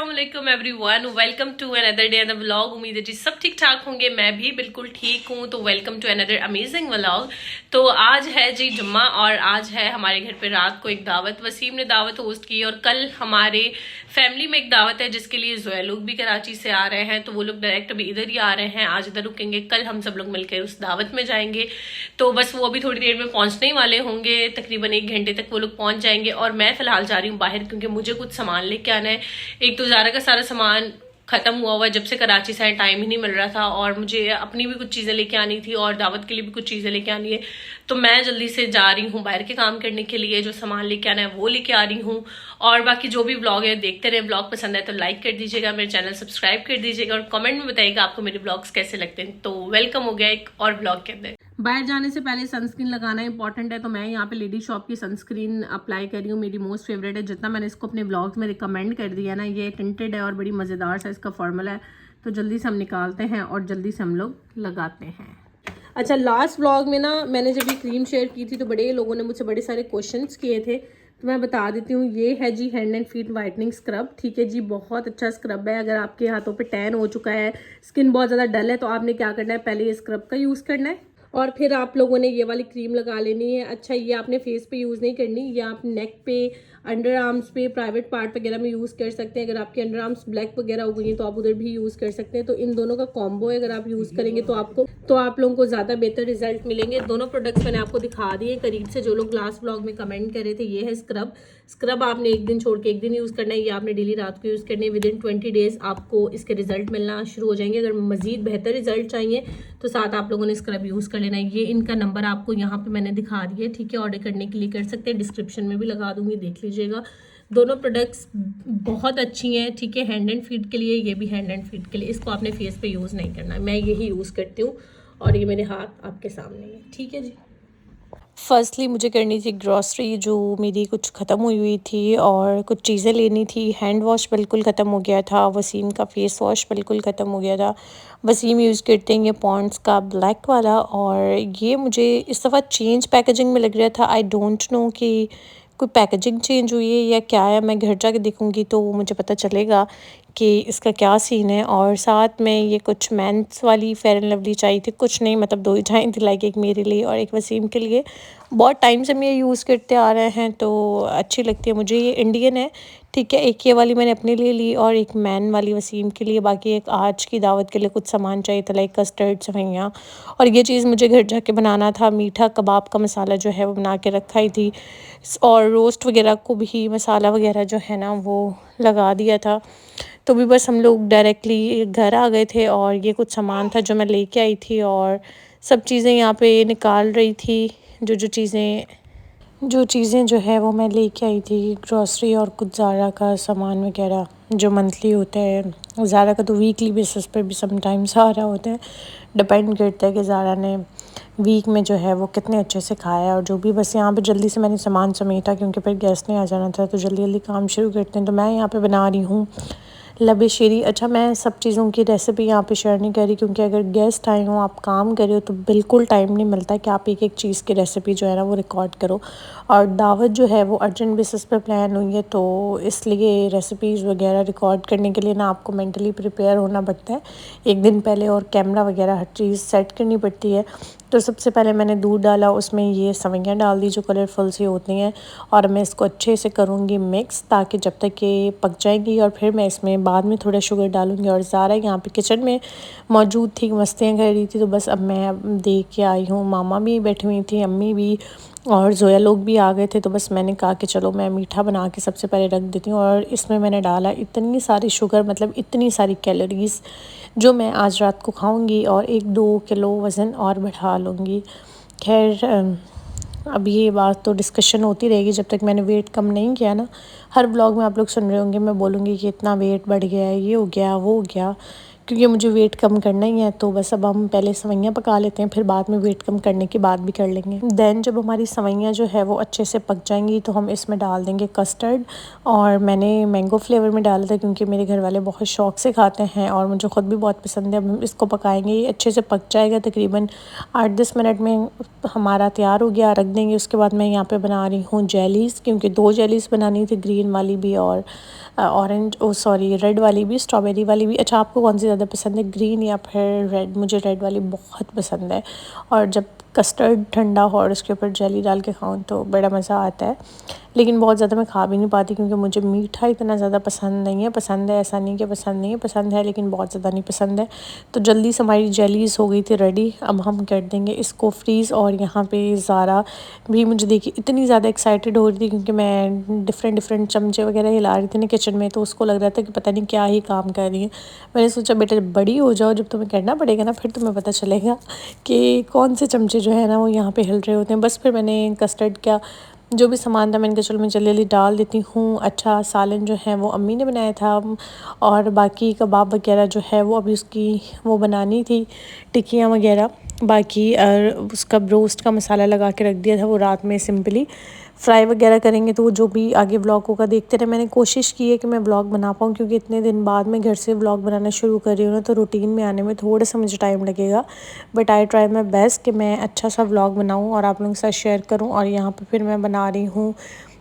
अस्सलामुअलैकुम everyone, welcome to another day another vlog. उम्मीद है जी सब ठीक ठाक होंगे, मैं भी बिल्कुल ठीक हूँ। तो welcome to another amazing vlog. तो आज है जी जुम्मा और आज है हमारे घर पे रात को एक दावत। वसीम ने दावत होस्ट की और कल हमारे फैमिली में एक दावत है जिसके लिए जोया लोग भी कराची से आ रहे हैं। तो वो लोग डायरेक्ट अभी इधर ही आ रहे हैं, आज इधर रुकेंगे, कल हम सब लोग मिलकर उस दावत में जाएंगे। तो बस वो अभी थोड़ी देर में पहुंचने ही वाले होंगे, तकरीबन 1 घंटे तक वो लोग पहुंच जाएंगे। और मैं फिलहाल जा रही हूँ बाहर क्योंकि मुझे कुछ सामान लेके आना है। एक तो ज़ारा का सारा सामान खत्म हुआ है, जब से कराची से टाइम ही नहीं मिल रहा था, और मुझे अपनी भी कुछ चीज़ें लेके आनी थी और दावत के लिए भी कुछ चीज़ें लेके आनी है। तो मैं जल्दी से जा रही हूँ बाहर के काम करने के लिए, जो सामान लेके आना है वो लेके आ रही हूँ। और बाकी जो भी ब्लॉग है देखते रहे। ब्लॉग पसंद है तो लाइक कर दीजिएगा, मेरे चैनल सब्सक्राइब कर दीजिएगा और कमेंट में बताइएगा आपको मेरे ब्लॉग्स कैसे लगते हैं। तो वेलकम हो गया एक और ब्लॉग के अंदर। बाहर जाने से पहले सनस्क्रीन लगाना इंपॉर्टेंट है, तो मैं यहाँ पे लेडी शॉप की सनस्क्रीन अप्लाई कर रही हूँ। मेरी मोस्ट फेवरेट है, जितना मैंने इसको अपने ब्लॉग्स में रिकमेंड कर दिया ना, ये टिंटेड है और बड़ी मज़ेदार सा इसका फॉर्मूला है। तो जल्दी से हम निकालते हैं और जल्दी से हम लोग लगाते हैं। अच्छा, लास्ट व्लॉग में ना मैंने जब ये क्रीम शेयर की थी तो बड़े लोगों ने मुझसे बड़े सारे क्वेश्चंस किए थे, तो मैं बता देती हूँ। ये है जी hand and feet whitening scrub. ठीक है जी, बहुत अच्छा स्क्रब है। अगर आपके हाथों पे टैन हो चुका है, स्किन बहुत ज़्यादा डल है, तो आपने क्या करना है, पहले ये स्क्रब का यूज़ करना है और फिर आप लोगों ने ये वाली क्रीम लगा लेनी है। अच्छा, ये आपने फेस पे यूज़ नहीं करनी, ये आप नेक पे, अंडर आर्म्स पे, प्राइवेट पार्ट वगैरह में यूज़ कर सकते हैं। अगर आपके अंडर आर्म्स ब्लैक वगैरह हो गई हैं तो आप उधर भी यूज़ कर सकते हैं। तो इन दोनों का कॉम्बो है, अगर आप यूज़ करेंगे तो आप लोगों को ज़्यादा बेहतर रिजल्ट मिलेंगे। दोनों प्रोडक्ट्स मैंने आपको दिखा दिए करीब से, जो लोग लास्ट ब्लॉग में कमेंट कर रहे थे। ये है स्क्रब आपने एक दिन छोड़ के एक दिन यूज़ करना है, ये आपने डेली रात को यूज़ करनी है। विदिन 20 डेज़ आपको इसके रिजल्ट मिलना शुरू हो जाएंगे। अगर मज़ीद बेहतर रिजल्ट चाहिए तो साथ आप लोगों ने स्क्रब यूज़ कर लेना है। ये इनका नंबर आपको यहाँ पे मैंने दिखा दिया है, ठीक है। ऑर्डर करने के लिए कर सकते हैं, डिस्क्रिप्शन में भी लगा दूंगी, देख लीजिएगा। दोनों प्रोडक्ट्स बहुत अच्छी हैं, ठीक है। हैंड एंड फीट के लिए, ये भी हैंड एंड फीट के लिए। इसको आपने फेस पे यूज़ नहीं करना, मैं यही यूज़ करती हूँ और ये मेरे हाथ आपके सामने है, ठीक है जी। फर्स्टली मुझे करनी थी ग्रॉसरी, जो मेरी कुछ ख़त्म हुई थी और कुछ चीज़ें लेनी थी। हैंड वॉश बिल्कुल ख़त्म हो गया था, वसीम का फेस वॉश बिल्कुल ख़त्म हो गया था। वसीम यूज़ करते हैं ये पॉन्ड्स का ब्लैक वाला, और ये मुझे इस दफ़ा चेंज पैकेजिंग में लग रहा था। आई डोंट नो कि कोई पैकेजिंग चेंज हुई है या क्या है, मैं घर जाके देखूँगी तो मुझे पता चलेगा कि इसका क्या सीन है। और साथ में ये कुछ मेंस वाली फेयर एंड लवली चाहिए थी, कुछ नहीं मतलब 2 ही चाहिए थी, लाइक एक मेरे लिए और एक वसीम के लिए। बहुत टाइम से हम ये यूज़ करते आ रहे हैं तो अच्छी लगती है मुझे। ये इंडियन है, ठीक है। एक ये वाली मैंने अपने लिए ली और एक मैन वाली वसीम के लिए। बाकी एक आज की दावत के लिए कुछ सामान चाहिए था, लाइक कस्टर्ड, सेवइयाँ, और ये चीज़ मुझे घर जाके बनाना था। मीठा कबाब का मसाला जो है वो बना के रखा ही थी, और रोस्ट वगैरह को भी मसाला वगैरह जो है ना वो लगा दिया था। तो भी बस हम लोग डायरेक्टली घर आ गए थे और ये कुछ सामान था जो मैं लेके आई थी, और सब चीज़ें यहाँ पे निकाल रही थी। जो चीज़ें जो है वो मैं लेके आई थी, ग्रॉसरी और कुछ ज़ारा का सामान वगैरह जो मंथली होता है। ज़ारा का तो वीकली बेसिस पर भी समटाइम्स आ रहा होता है, डिपेंड करता है कि ज़ारा ने वीक में जो है वो कितने अच्छे से खाया और जो भी। बस यहाँ पे जल्दी से मैंने सामान समेटा क्योंकि फिर गेस्ट ने आ जाना था, तो जल्दी जल्दी काम शुरू करते हैं। तो मैं यहाँ पे बना रही हूँ लबे शीरी। अच्छा, मैं सब चीज़ों की रेसिपी यहाँ पे शेयर नहीं कर रही क्योंकि अगर गेस्ट आए हों, आप काम कर रहे हो, तो बिल्कुल टाइम नहीं मिलता कि आप एक एक चीज़ की रेसिपी जो है ना वो रिकॉर्ड करो। और दावत जो है वो अर्जेंट बेसिस पर प्लान हुई है, तो इसलिए रेसिपीज़ वगैरह रिकॉर्ड करने के लिए ना आपको मेंटली प्रिपेयर होना पड़ता है एक दिन पहले, और कैमरा वगैरह हर चीज़ सेट करनी पड़ती है। तो सबसे पहले मैंने दूध डाला, उसमें ये सेवइयाँ डाल दी जो कलरफुल सी होती हैं, और मैं इसको अच्छे से करूँगी मिक्स, ताकि जब तक ये पक जाएंगी। और फिर मैं इसमें बाद में थोड़ा शुगर डालूँगी। और ज़ारा यहाँ पे किचन में मौजूद थी, मस्तियाँ कर रही थी, तो बस अब मैं देख के आई हूँ। मामा भी बैठी हुई थी, अम्मी भी, और जोया लोग भी आ गए थे। तो बस मैंने कहा कि चलो मैं मीठा बना के सबसे पहले रख देती हूँ। और इसमें मैंने डाला इतनी सारी शुगर, मतलब इतनी सारी कैलोरीज़, जो मैं आज रात को खाऊंगी और 1-2 किलो वज़न और बढ़ा लूँगी। खैर, अब ये बात तो डिस्कशन होती रहेगी जब तक मैंने वेट कम नहीं किया ना। हर ब्लॉग में आप लोग सुन रहे होंगे मैं बोलूँगी कि इतना वेट बढ़ गया है, ये हो गया, वो हो गया, क्योंकि मुझे वेट कम करना ही है। तो बस अब हम पहले सेवइयाँ पका लेते हैं, फिर बाद में वेट कम करने की बात भी कर लेंगे। देन जब हमारी सेवइयाँ जो है वो अच्छे से पक जाएंगी तो हम इसमें डाल देंगे कस्टर्ड, और मैंने मैंगो फ्लेवर में डाला था क्योंकि मेरे घर वाले बहुत शौक़ से खाते हैं और मुझे ख़ुद भी बहुत पसंद है। अब हम इसको पकाएंगे, ये अच्छे से पक जाएगा, तकरीबन 8-10 मिनट में हमारा तैयार हो गया, रख देंगे। उसके बाद मैं यहाँ पर बना रही हूँ जेलीज़, क्योंकि 2 जेलीज़ बनानी थी, ग्रीन वाली भी और ऑरेंज सॉरी रेड वाली भी, स्ट्रॉबेरी वाली भी। अच्छा, आपको कौन सी ज़्यादा पसंद है, ग्रीन या फिर रेड? मुझे रेड वाली बहुत पसंद है। और जब कस्टर्ड ठंडा हो और उसके ऊपर जेली डाल के खाऊं तो बड़ा मज़ा आता है। लेकिन बहुत ज़्यादा मैं खा भी नहीं पाती क्योंकि मुझे मीठा इतना ज़्यादा पसंद नहीं है। पसंद है, ऐसा नहीं कि पसंद नहीं है, पसंद है लेकिन बहुत ज़्यादा नहीं पसंद है। तो जल्दी से हमारी जेलीज़ हो गई थी रेडी। अब हम कर देंगे इसको फ्रीज़। और यहाँ पे ज़ारा भी मुझे देखी इतनी ज़्यादा एक्साइटेड हो रही थी क्योंकि मैं डिफरेंट चमचे वगैरह हिला रही थी ना किचन में, तो उसको लग रहा था कि पता नहीं क्या ही काम कर रही है। मैंने सोचा बेटा जब बड़ी हो जाओ, जब तुम्हें करना पड़ेगा ना, फिर तुम्हें पता चलेगा कि कौन से चमचे जो है ना वो यहाँ पे हिल रहे होते हैं। बस फिर मैंने कस्टर्ड का जो भी सामान था मैंने कहा चलो मैं जल्दी जल्दी डाल देती हूँ। अच्छा, सालन जो है वो अम्मी ने बनाया था और बाकी कबाब वगैरह जो है वो अभी उसकी वो बनानी थी, टिक्कियाँ वगैरह। बाकी उसका रोस्ट का मसाला लगा के रख दिया था, वो रात में सिंपली फ्राई वगैरह करेंगे। तो वो जो भी आगे व्लॉग होगा देखते रहे। मैंने कोशिश की है कि मैं व्लॉग बना पाऊँ क्योंकि इतने दिन बाद मैं घर से व्लॉग बनाना शुरू कर रही हूँ ना, तो रूटीन में आने में थोड़ा सा मुझे टाइम लगेगा। But I try my best कि मैं अच्छा सा व्लॉग बनाऊँ और आप लोगों के साथ शेयर करूँ। और यहाँ पे फिर मैं बना रही हूँ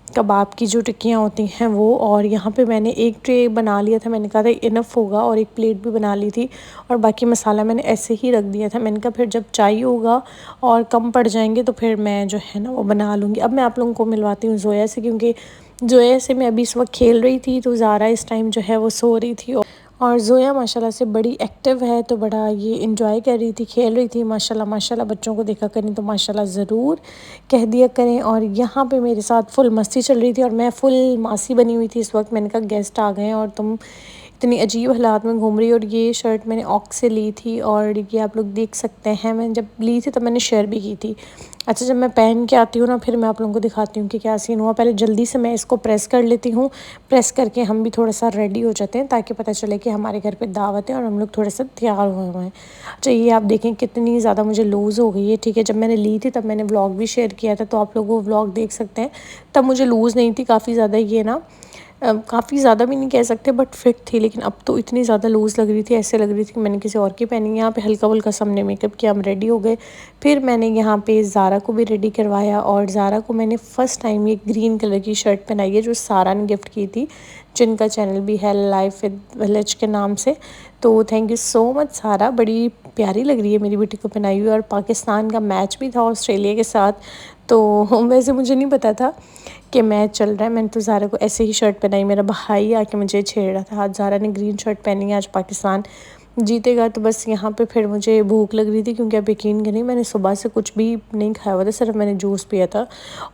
कबाब की जो टिक्कियाँ होती हैं वो। और यहाँ पे मैंने एक ट्रे बना लिया था, मैंने कहा था इनफ होगा, और एक प्लेट भी बना ली थी। और बाकी मसाला मैंने ऐसे ही रख दिया था। मैंने कहा फिर जब चाहिए होगा और कम पड़ जाएंगे तो फिर मैं जो है ना वो बना लूँगी। अब मैं आप लोगों को मिलवाती हूँ ज़ोया से, क्योंकि ज़ोया से मैं अभी इस वक्त खेल रही थी, तो ज़ारा इस टाइम जो है वो सो रही थी। और ज़ोया माशाल्लाह से बड़ी एक्टिव है, तो बड़ा ये इंजॉय कर रही थी, खेल रही थी। माशाल्लाह माशाल्लाह बच्चों को देखा करें तो माशाल्लाह ज़रूर कह दिया करें। और यहाँ पे मेरे साथ फुल मस्ती चल रही थी और मैं फुल मासी बनी हुई थी इस वक्त। मैंने कहा गेस्ट आ गए हैं और तुम इतनी अजीब हालात में घूम रही हो। और ये शर्ट मैंने ऑक्स से ली थी और ये आप लोग देख सकते हैं, मैंने जब ली थी तब मैंने शेयर भी की थी। अच्छा, जब मैं पहन के आती हूँ ना फिर मैं आप लोगों को दिखाती हूँ कि क्या सीन हुआ। पहले जल्दी से मैं इसको प्रेस कर लेती हूँ, प्रेस करके हम भी थोड़ा सा रेडी हो जाते हैं ताकि पता चले कि हमारे घर पे दावत है और हम लोग थोड़े से तैयार हुए हुए हैं। अच्छा, ये आप देखें कितनी ज़्यादा मुझे लूज़ हो गई है। ठीक है, जब मैंने ली थी तब मैंने व्लॉग भी शेयर किया था, तो आप लोग वो व्लॉग देख सकते हैं। तब मुझे लूज़ नहीं थी काफ़ी ज़्यादा, ये ना काफ़ी ज़्यादा भी नहीं कह सकते बट फिट थी। लेकिन अब तो इतनी ज़्यादा लूज़ लग रही थी, ऐसे लग रही थी कि मैंने किसी और की पहनी। यहाँ पे हल्का फुल्का सा हमने मेकअप किया, हम रेडी हो गए। फिर मैंने यहाँ पे ज़ारा को भी रेडी करवाया और ज़ारा को मैंने फ़र्स्ट टाइम ये ग्रीन कलर की शर्ट पहनाई है जो सारा ने गिफ्ट की थी, जिनका चैनल भी है लाइफ विद विलेज के नाम से। तो थैंक यू सो मच सारा, बड़ी प्यारी लग रही है मेरी बेटी को पहनाई हुई। और पाकिस्तान का मैच भी था ऑस्ट्रेलिया के साथ, तो वैसे मुझे नहीं पता था कि मैच चल रहा है। मैंने तो ज़ारा को ऐसे ही शर्ट पहनाई, मेरा भाई आके मुझे छेड़ रहा था, आज ज़ारा ने ग्रीन शर्ट पहनी है, आज पाकिस्तान जीतेगा। तो बस यहाँ पे फिर मुझे भूख लग रही थी क्योंकि आप यकीन करें मैंने सुबह से कुछ भी नहीं खाया हुआ था, सिर्फ मैंने जूस पिया था।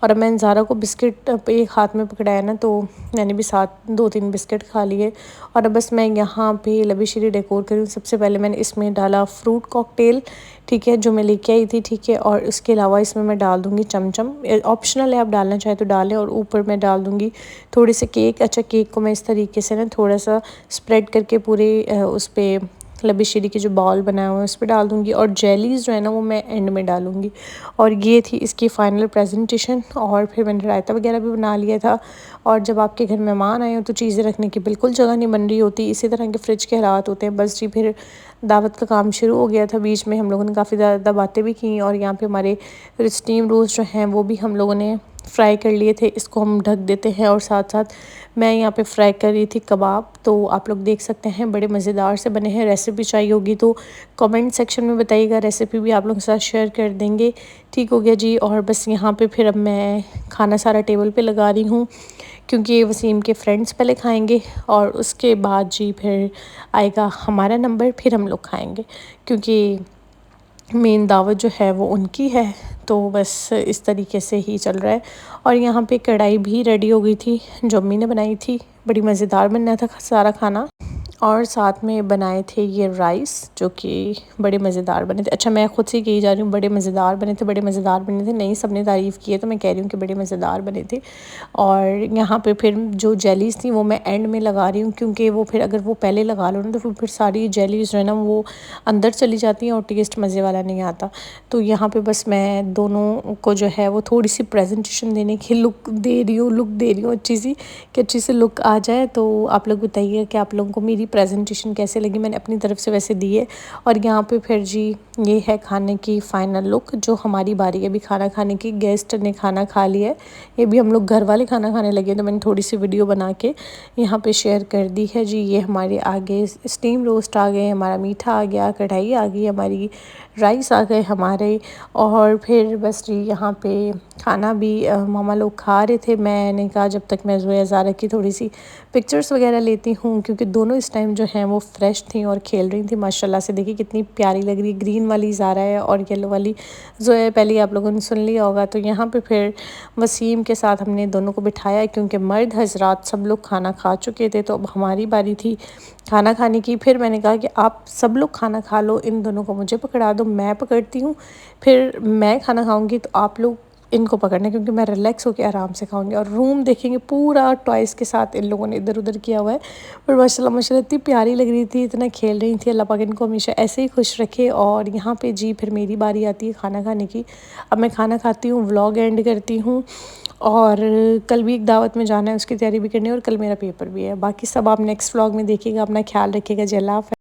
और अब मैंने ज़ारा को बिस्किट एक हाथ में पकड़ाया ना, तो मैंने भी साथ 2-3 बिस्किट खा लिए। और अब बस मैं यहाँ पे लबीशिरी डेकोर करूँ। सबसे पहले मैंने इसमें डाला फ्रूट कॉकटेल, ठीक है, जो मैं लेके आई थी, ठीक है। और इसके अलावा इसमें मैं डाल दूँगी चमचम, ऑप्शनल है, आप डालना चाहे तो डालें। और ऊपर मैं डाल दूँगी थोड़े से केक। अच्छा, केक को मैं इस तरीके से ना थोड़ा सा स्प्रेड करके पूरे उस पर लबीशिरी की जो बॉल बनाया हुआ है उस पर डाल दूँगी। और जेलीज़ जो है ना वो मैं एंड में डालूँगी। और ये थी इसकी फ़ाइनल प्रेजेंटेशन। और फिर मैंने रायता वगैरह भी बना लिया था। और जब आपके घर मेहमान आए हो तो चीज़ें रखने की बिल्कुल जगह नहीं बन रही होती, इसी तरह के फ्रिज के हालात होते हैं। बस जी, फिर दावत का काम शुरू हो गया था। बीच में हम लोगों ने काफ़ी ज़्यादा बातें भी की। और यहाँ पे हमारे स्टीम रोल्स जो हैं वो भी हम लोगों ने फ्राई कर लिए थे, इसको हम ढक देते हैं। और साथ साथ मैं यहाँ पे फ्राई कर रही थी कबाब, तो आप लोग देख सकते हैं बड़े मज़ेदार से बने हैं। रेसिपी चाहिए होगी तो कमेंट सेक्शन में बताइएगा, रेसिपी भी आप लोगों के साथ शेयर कर देंगे। ठीक हो गया जी। और बस यहाँ पे फिर अब मैं खाना सारा टेबल पे लगा रही हूँ क्योंकि वसीम के फ्रेंड्स पहले खाएंगे और उसके बाद जी फिर आएगा हमारा नंबर, फिर हम लोग खाएंगे क्योंकि मेन दावत जो है वो उनकी है। तो बस इस तरीके से ही चल रहा है। और यहाँ पे कढ़ाई भी रेडी हो गई थी जो अम्मी ने बनाई थी, बड़ी मज़ेदार बनना था सारा खाना। और साथ में बनाए थे ये राइस जो कि बड़े मज़ेदार बने थे। अच्छा, मैं ख़ुद से कही जा रही हूँ बड़े मज़ेदार बने थे, बड़े मज़ेदार बने थे, नहीं सबने तारीफ़ की है तो मैं कह रही हूँ कि बड़े मज़ेदार बने थे। और यहाँ पे फिर जो जेलीज़ थी वो मैं एंड में लगा रही हूँ क्योंकि वो फिर अगर वो पहले लगा लो ना तो फिर सारी जेलीज़ जो है ना वो अंदर चली जाती हैं और टेस्ट मज़े वाला नहीं आता। तो यहाँ पर बस मैं दोनों को जो है वो थोड़ी सी प्रेजेंटेशन देने की लुक दे रही हूँ अच्छी सी, कि अच्छी सी लुक आ जाए। तो आप लोग बताइए कि आप लोगों को मेरी प्रेजेंटेशन कैसे लगी, मैंने अपनी तरफ से वैसे दी है। और यहाँ पे फिर जी ये है खाने की फ़ाइनल लुक। जो हमारी बारी है अभी खाना खाने की, गेस्ट ने खाना खा लिया है, ये भी हम लोग घर वाले खाना खाने लगे, तो मैंने थोड़ी सी वीडियो बना के यहाँ पे शेयर कर दी है जी। ये हमारे आगे स्टीम रोस्ट आ गए, हमारा मीठा आ गया, कढ़ाई आ गई हमारी, राइस आ गए हमारे, और फिर बस जी यहाँ पे खाना भी मामा लोग खा रहे थे। मैंने कहा जब तक मैं ज़ोया ज़ारा की थोड़ी सी पिक्चर्स वगैरह लेती हूँ, क्योंकि दोनों इस टाइम जो हैं वो फ्रेश थी और खेल रही थी माशाल्लाह से। देखिए कितनी प्यारी लग रही है, ग्रीन वाली ज़ारा है और येलो वाली ज़ोया, पहले ही आप लोगों ने सुन लिया होगा। तो यहाँ पे फिर वसीम के साथ हमने दोनों को बिठाया, क्योंकि मर्द हजरात सब लोग खाना खा चुके थे, तो अब हमारी बारी थी खाना खाने की। फिर मैंने कहा कि आप सब लोग खाना खा लो, इन दोनों को मुझे पकड़ा दो, मैं पकड़ती हूँ, फिर मैं खाना खाऊंगी तो आप लोग इनको पकड़ना, क्योंकि मैं रिलैक्स होकर आराम से खाऊंगी। और रूम देखेंगे पूरा टॉयज़ के साथ इन लोगों ने इधर उधर किया हुआ है, पर माशाल्लाह माशाल्लाह इतनी प्यारी लग रही थी, इतना खेल रही थी। अल्लाह पाक इनको हमेशा ऐसे ही खुश रखे। और यहाँ पे जी फिर मेरी बारी आती है खाना खाने की। अब मैं खाना खाती हूँ, व्लॉग एंड करती हूँ, और कल भी एक दावत में जाना है, उसकी तैयारी भी करनी है, और कल मेरा पेपर भी है। बाकी सब आप नेक्स्ट व्लॉग में देखिएगा। अपना ख्याल रखिएगा। जय अल्लाह।